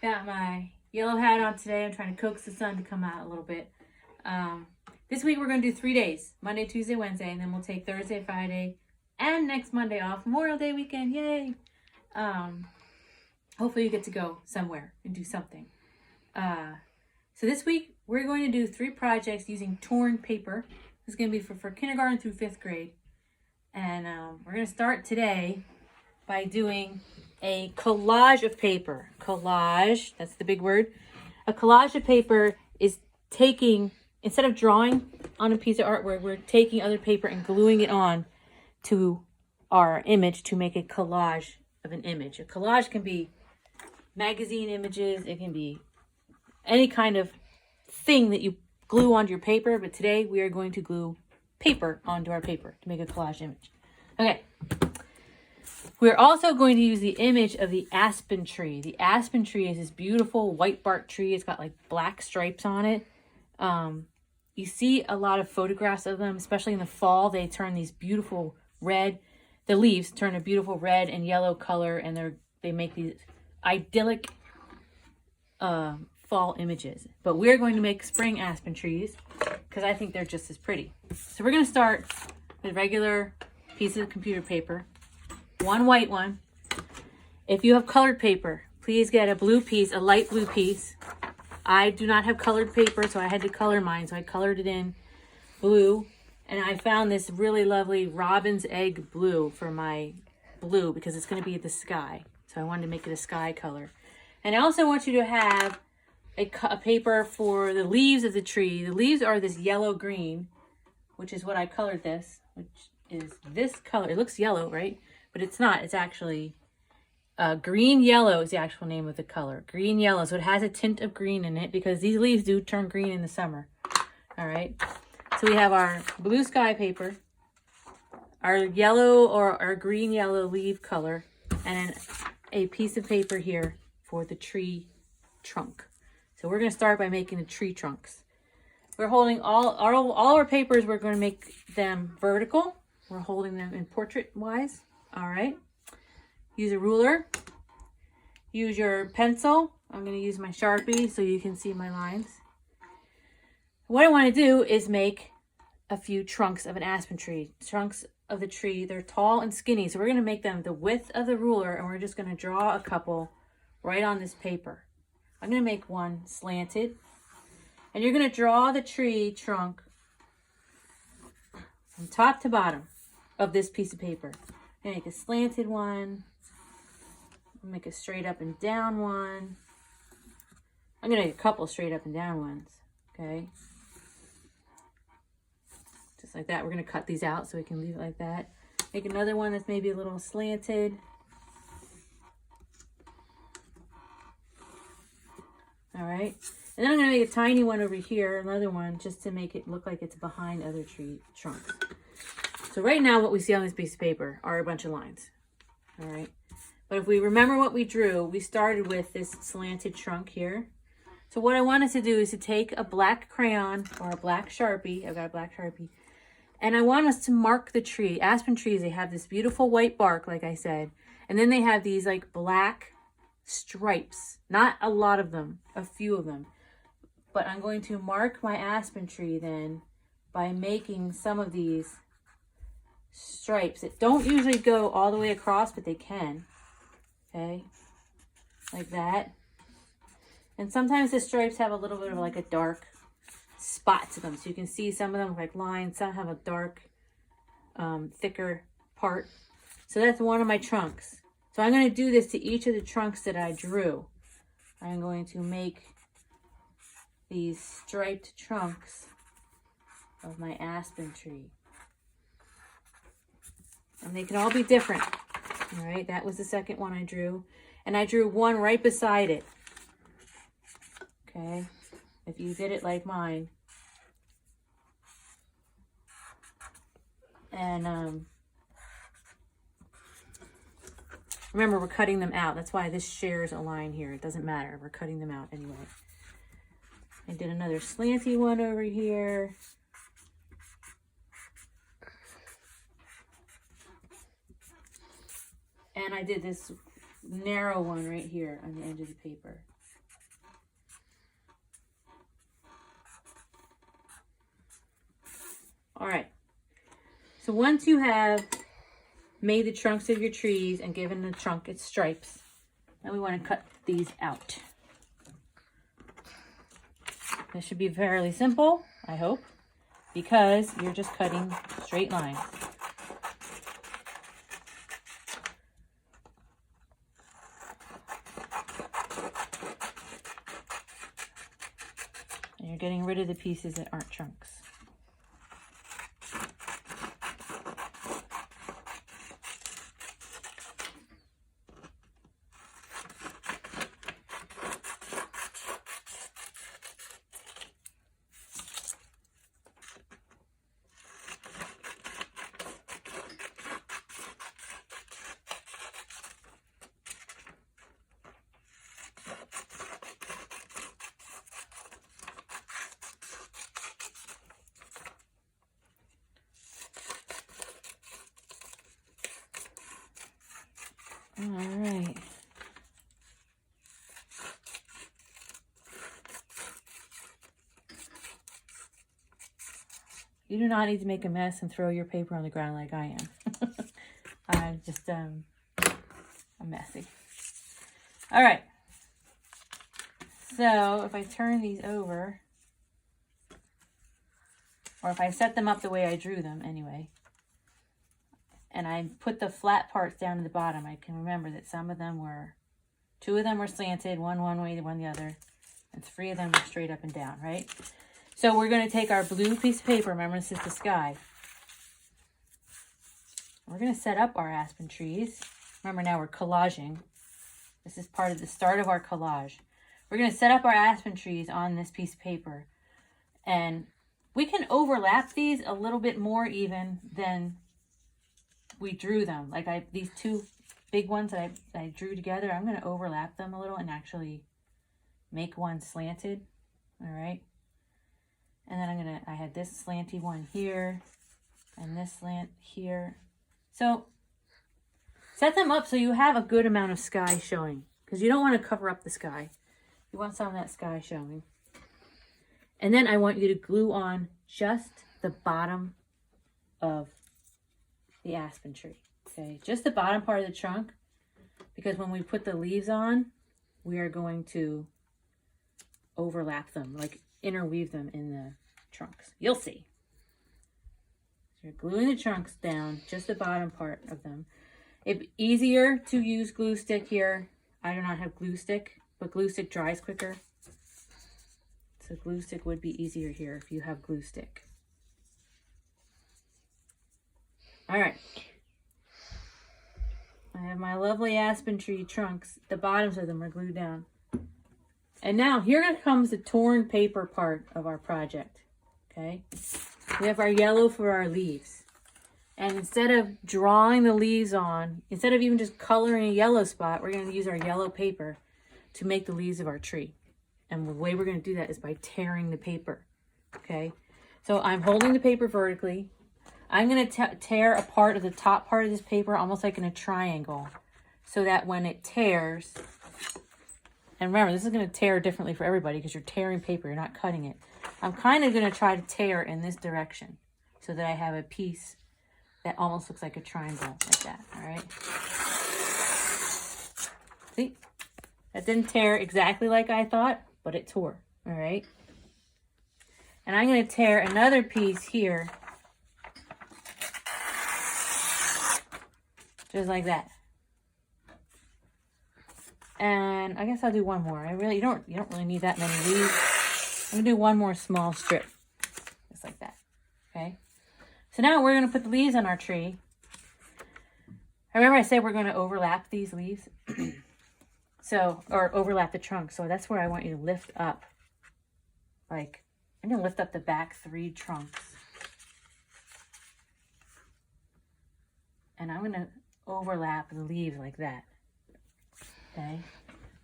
Got my yellow hat on today. I'm trying to coax the sun to come out a little bit. This week we're going to do 3 days. Monday, Tuesday, Wednesday. And then we'll take Thursday, Friday, and next Monday off. Memorial Day weekend. Yay. Hopefully you get to go somewhere and do something. So this week we're going to do 3 projects using torn paper. This is going to be for kindergarten through 5th grade. And we're going to start today by doing a collage of paper. Collage, that's the big word. A collage of paper is taking, instead of drawing on a piece of artwork, we're taking other paper and gluing it on to our image to make a collage of an image. A collage can be magazine images, it can be any kind of thing that you glue onto your paper, but today we are going to glue paper onto our paper to make a collage image. Okay. We're also going to use the image of the aspen tree. The aspen tree is this beautiful white bark tree. It's got like black stripes on it. You see a lot of photographs of them, especially in the fall. They turn these beautiful red, the leaves turn a beautiful red and yellow color, and they make these idyllic fall images. But we're going to make spring aspen trees because I think they're just as pretty. So we're going to start with regular pieces of computer paper. One white one. If you have colored paper, please get a blue piece, a light blue piece. I do not have colored paper, so I had to color mine. So I colored it in blue. And I found this really lovely robin's egg blue for my blue because it's going to be the sky. So I wanted to make it a sky color. And I also want you to have a paper for the leaves of the tree. The leaves are this yellow-green, which is what I colored this, which is this color. It looks yellow, right? But it's not. It's actually green yellow is the actual name of the color. Green yellow. So it has a tint of green in it because these leaves do turn green in the summer. All right. So we have our blue sky paper, our yellow or our green yellow leaf color, and a piece of paper here for the tree trunk. So we're going to start by making the tree trunks. We're holding all our papers. We're going to make them vertical. We're holding them in portrait wise. All right. Use a ruler. Use your pencil. I'm going to use my Sharpie so you can see my lines. What I want to do is make a few trunks of an aspen tree. Trunks of the tree, they're tall and skinny. So we're going to make them the width of the ruler, and we're just going to draw a couple right on this paper. I'm going to make one slanted. And you're going to draw the tree trunk from top to bottom of this piece of paper. Make a slanted one. Make a straight up and down one. I'm going to make a couple straight up and down ones. Okay. Just like that. We're going to cut these out so we can leave it like that. Make another one that's maybe a little slanted. All right. And then I'm going to make a tiny one over here, another one, just to make it look like it's behind other tree trunks. So right now what we see on this piece of paper are a bunch of lines. All right. But if we remember what we drew, we started with this slanted trunk here. So what I wanted to do is to take a black crayon or a black Sharpie. I've got a black Sharpie. And I want us to mark the tree. Aspen trees, they have this beautiful white bark, like I said. And then they have these like black stripes. Not a lot of them, a few of them. But I'm going to mark my aspen tree then by making some of these stripes that don't usually go all the way across, but they can. Okay, like that. And sometimes the stripes have a little bit of like a dark spot to them, so you can see some of them like lines, some have a dark thicker part. So that's one of my trunks. So I'm going to do this to each of the trunks that I drew. I'm going to make these striped trunks of my aspen tree. And they can all be different. All right, that was the second one I drew. And I drew one right beside it. Okay, if you did it like mine. And remember, we're cutting them out. That's why this shares a line here. It doesn't matter. We're cutting them out anyway. I did another slanty one over here. And I did this narrow one right here on the edge of the paper. All right. So once you have made the trunks of your trees and given the trunk its stripes, then we want to cut these out. This should be fairly simple, I hope, because you're just cutting straight lines. And you're getting rid of the pieces that aren't trunks. All right. You do not need to make a mess and throw your paper on the ground like I am. I'm just, I'm messy. All right. So if I turn these over, or if I set them up the way I drew them anyway, and I put the flat parts down to the bottom, I can remember that some of them were, 2 of them were slanted, one way, one the other, and 3 of them were straight up and down, right? So we're going to take our blue piece of paper, remember this is the sky. We're going to set up our aspen trees. Remember now we're collaging. This is part of the start of our collage. We're going to set up our aspen trees on this piece of paper. And we can overlap these a little bit more even than we drew them. Like these 2 big ones that I drew together, I'm going to overlap them a little and actually make one slanted. All right. And then I had this slanty one here and this slant here. So set them up so you have a good amount of sky showing, because you don't want to cover up the sky. You want some of that sky showing. And then I want you to glue on just the bottom of the aspen tree. Okay, just the bottom part of the trunk, because when we put the leaves on, we are going to overlap them, like interweave them in the trunks. You'll see. So you're gluing the trunks down, just the bottom part of them. It's easier to use glue stick here. I do not have glue stick, but glue stick dries quicker. So glue stick would be easier here if you have glue stick. All right. I have my lovely aspen tree trunks. The bottoms of them are glued down. And now here comes the torn paper part of our project. Okay. We have our yellow for our leaves. And instead of drawing the leaves on, instead of even just coloring a yellow spot, we're going to use our yellow paper to make the leaves of our tree. And the way we're going to do that is by tearing the paper. Okay. So I'm holding the paper vertically. I'm going to tear a part of the top part of this paper almost like in a triangle, so that when it tears, and remember, this is going to tear differently for everybody because you're tearing paper, you're not cutting it. I'm kind of going to try to tear in this direction so that I have a piece that almost looks like a triangle, like that, all right? See? That didn't tear exactly like I thought, but it tore, all right? And I'm going to tear another piece here, just like that. And I guess I'll do one more. You don't really need that many leaves. I'm gonna do one more small strip, just like that. Okay. So now we're gonna put the leaves on our tree. Remember I said we're gonna overlap these leaves, or overlap the trunk. So that's where I want you to lift up. Like I'm gonna lift up the back 3 trunks, and I'm gonna overlap the leaves like that. Okay.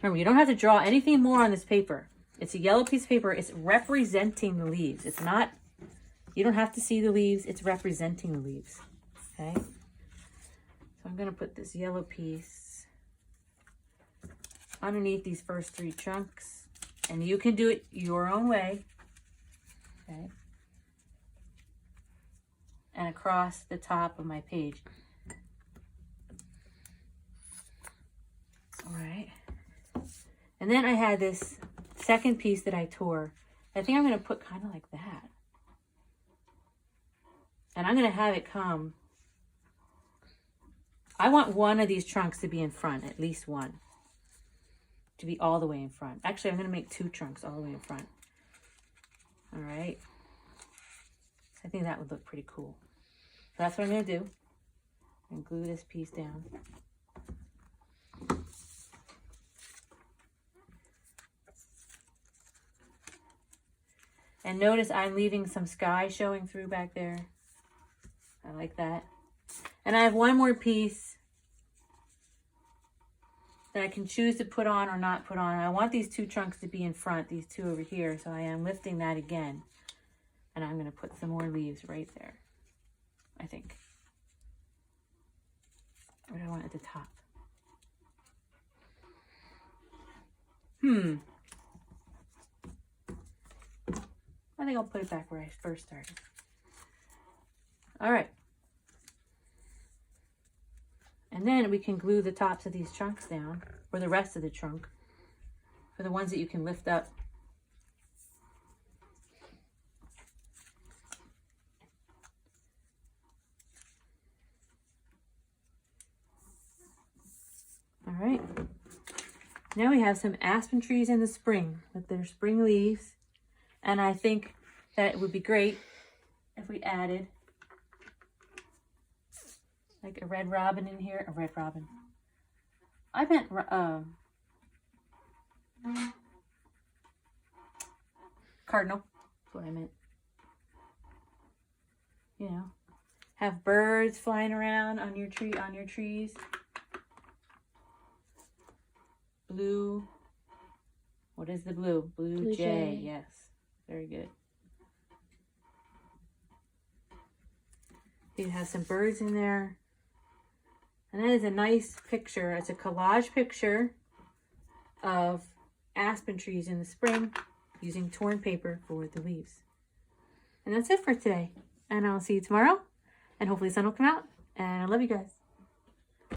Remember, you don't have to draw anything more on this paper. It's a yellow piece of paper. It's representing the leaves. It's not, you don't have to see the leaves. It's representing the leaves. Okay. So I'm going to put this yellow piece underneath these first 3 chunks. And you can do it your own way. Okay. and across the top of my page. All right. And then I had this second piece that I tore. I think I'm going to put kind of like that. And I'm going to have it come. I want one of these trunks to be in front, at least one. To be all the way in front. Actually, I'm going to make 2 trunks all the way in front. All right. I think that would look pretty cool. So that's what I'm going to do. And glue this piece down. And notice I'm leaving some sky showing through back there. I like that. And I have one more piece that I can choose to put on or not put on. I want these 2 trunks to be in front, these 2 over here. So I am lifting that again. And I'm going to put some more leaves right there, I think. What do I want at the top? I think I'll put it back where I first started. All right. And then we can glue the tops of these trunks down, or the rest of the trunk, for the ones that you can lift up. All right. Now we have some aspen trees in the spring with their spring leaves. And I think that it would be great if we added like a red robin in here. A red robin. I meant cardinal. That's what I meant. You know, have birds flying around on your tree, on your trees. Blue. What is the blue? Blue jay. Yes. Very good. You have some birds in there. And that is a nice picture. It's a collage picture of aspen trees in the spring using torn paper for the leaves. And that's it for today. And I'll see you tomorrow. And hopefully the sun will come out. And I love you guys.